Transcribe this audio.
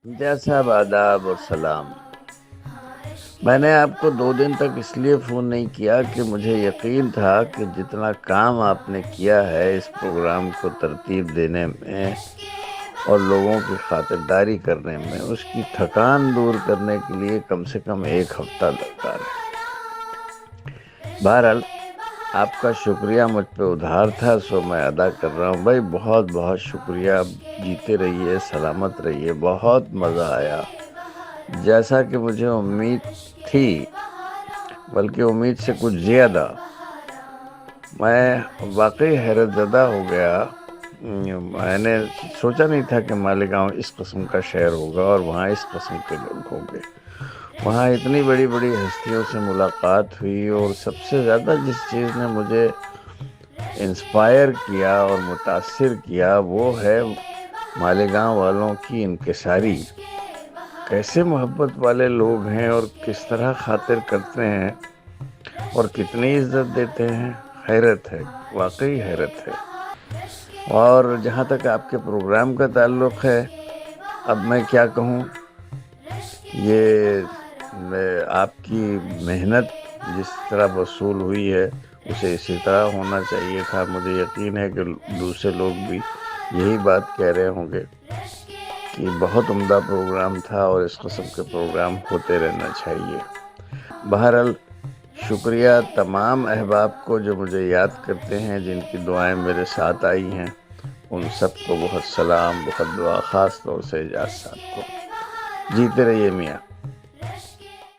امتیاز صاحب آداب اور سلام۔ میں نے آپ کو 2 دن تک اس لیے فون نہیں کیا کہ مجھے یقین تھا کہ جتنا کام آپ نے کیا ہے اس پروگرام کو ترتیب دینے میں اور لوگوں کی خاطرداری کرنے میں، اس کی تھکان دور کرنے کے لیے کم سے کم 1 ہفتہ درکار ہے۔ بہرحال آپ کا شکریہ مجھ پہ ادھار تھا، سو میں ادا کر رہا ہوں۔ بھائی بہت بہت شکریہ، جیتے رہیے، سلامت رہیے، بہت مزہ آیا، جیسا کہ مجھے امید تھی، بلکہ امید سے کچھ زیادہ۔ میں واقعی حیرت زدہ ہو گیا۔ میں نے سوچا نہیں تھا کہ مالیگاؤں اس قسم کا شہر ہوگا اور وہاں اس قسم کے لوگ ہوں گے۔ وہاں اتنی بڑی بڑی ہستیوں سے ملاقات ہوئی، اور سب سے زیادہ جس چیز نے مجھے انسپائر کیا اور متاثر کیا وہ ہے مالیگاؤں والوں کی انکساری۔ کیسے محبت والے لوگ ہیں اور کس طرح خاطر کرتے ہیں اور کتنی عزت دیتے ہیں۔ حیرت ہے، واقعی حیرت ہے۔ اور جہاں تک آپ کے پروگرام کا تعلق ہے، اب میں کیا کہوں، یہ آپ کی محنت جس طرح وصول ہوئی ہے اسے اسی طرح ہونا چاہیے تھا۔ مجھے یقین ہے کہ دوسرے لوگ بھی یہی بات کہہ رہے ہوں گے کہ بہت عمدہ پروگرام تھا اور اس قسم کے پروگرام ہوتے رہنا چاہیے۔ بہرحال شکریہ تمام احباب کو جو مجھے یاد کرتے ہیں، جن کی دعائیں میرے ساتھ آئی ہیں، ان سب کو بہت سلام، بہت دعا، خاص طور سے اعجاز صاحب کو۔ جیتے رہیے میاں۔